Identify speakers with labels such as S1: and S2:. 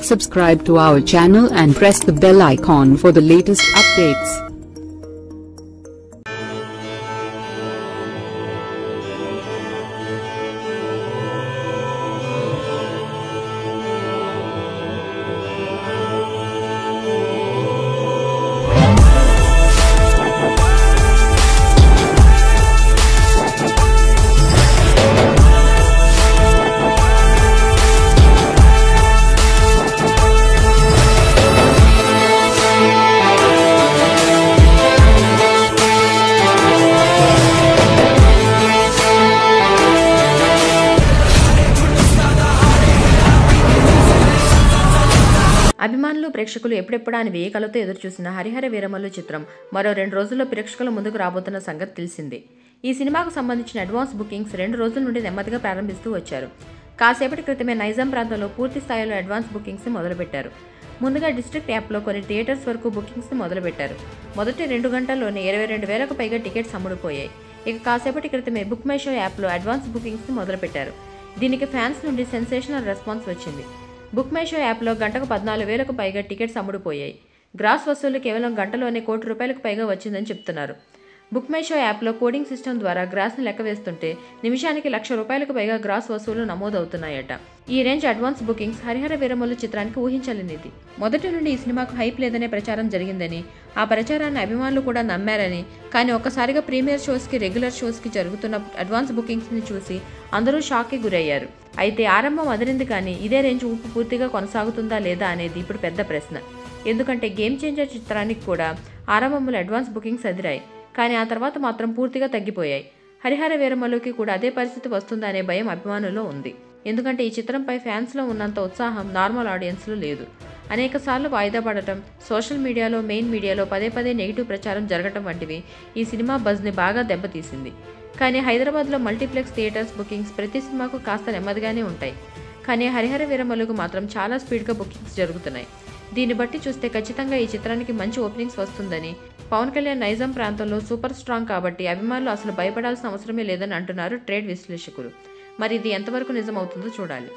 S1: Subscribe to our channel and press the bell icon for the latest updates.
S2: అభిమానులు ప్రేక్షకులు ఎప్పుడెప్పుడా అని వేయకలతో ఎదురుచూసిన హరిహర వీరమల్లు చిత్రం మరో 2 రోజుల్లో ప్రేక్షకుల ముందుకు రాబోతున్న సంగతి తెలిసిందే. ఈ సినిమాకు సంబంధించిన అడ్వాన్స్ బుకింగ్స్ 2 రోజుల నుండి నెమ్మదిగా ప్రారంభిస్తూ వచ్చారు. కాసేపటి క్రితమే నైజాం ప్రాంతంలో పూర్తి స్థాయిలో అడ్వాన్స్ బుకింగ్స్ ని మొదలుపెట్టారు. ముందుగా డిస్ట్రిక్ట్ యాప్లో కొన్ని థియేటర్స్ వరకు బుకింగ్స్ ని మొదలుపెట్టారు. మొదటి 2 గంటల్లోనే 22,000కు పైగా టికెట్స్ అమ్ముడుపోయాయి. ఇక కాసేపటి క్రితమే బుక్ మై షో యాప్లో అడ్వాన్స్ బుకింగ్స్ ని మొదలుపెట్టారు. దీనికి ఫ్యాన్స్ నుండి సెన్సేషనల్ రెస్పాన్స్ వచ్చింది. బుక్ మై షో యాప్లో గంటకు 14,000కు పైగా టికెట్స్ అమ్ముడుపోయాయి. గ్రాస్ వసూలు కేవలం గంటలోనే ₹1 కోటి పైగా వచ్చిందని చెప్తున్నారు. బుక్ మై షో యాప్లో కోడింగ్ సిస్టమ్ ద్వారా గ్రాస్ని లెక్క వేస్తుంటే నిమిషానికి ₹1,00,000కు పైగా గ్రాస్ వసూలు నమోదవుతున్నాయట. ఈ range advance bookings Harihara Veeramallu చిత్రానికి ఊహించలేనిది. మొదటి నుండి ఈ సినిమాకు హైప్ లేదనే ప్రచారం జరిగిందని, ఆ ప్రచారాన్ని అభిమానులు కూడా నమ్మారని, కానీ ఒక్కసారిగా ప్రీమియర్ షోస్కి రెగ్యులర్ షోస్కి జరుగుతున్న అడ్వాన్స్ బుకింగ్స్ని చూసి అందరూ షాక్కి గురయ్యారు. అయితే ఆరంభం అదిరింది, కానీ ఇదే రేంజ్ ఊపు పూర్తిగా కొనసాగుతుందా లేదా అనేది ఇప్పుడు పెద్ద ప్రశ్న. ఎందుకంటే గేమ్ చేంజర్ చిత్రానికి కూడా ఆరంభంలో అడ్వాన్స్ బుకింగ్స్ అదిరాయి, కానీ ఆ తర్వాత మాత్రం పూర్తిగా తగ్గిపోయాయి. హరిహర వీరమల్లుకి కూడా అదే పరిస్థితి వస్తుందా అనే భయం అభిమానుల్లో ఉంది. ఎందుకంటే ఈ చిత్రంపై ఫ్యాన్స్లో ఉన్నంత ఉత్సాహం నార్మల్ ఆడియన్స్లో లేదు. అనేకసార్లు వాయిదా పడటం, సోషల్ మీడియాలో మెయిన్ మీడియాలో పదే పదే నెగిటివ్ ప్రచారం జరగటం వంటివి ఈ సినిమా బజ్ని బాగా దెబ్బతీసింది. కానీ హైదరాబాద్లో మల్టీప్లెక్స్ థియేటర్స్ బుకింగ్స్ ప్రతి సినిమాకు కాస్త నెమ్మదిగానే ఉంటాయి. కానీ హరిహర వీరమల్లుకు మాత్రం చాలా స్పీడ్గా బుకింగ్స్ జరుగుతున్నాయి. దీన్ని బట్టి చూస్తే ఖచ్చితంగా ఈ చిత్రానికి మంచి ఓపెనింగ్స్ వస్తుందని, పవన్ కళ్యాణ్ నైజాం ప్రాంతంలో సూపర్ స్ట్రాంగ్ కాబట్టి అభిమానులు అసలు భయపడాల్సిన అవసరమే లేదని అంటున్నారు ట్రేడ్ విశ్లేషకులు. మరి ఇది ఎంతవరకు నిజమవుతుందో చూడాలి.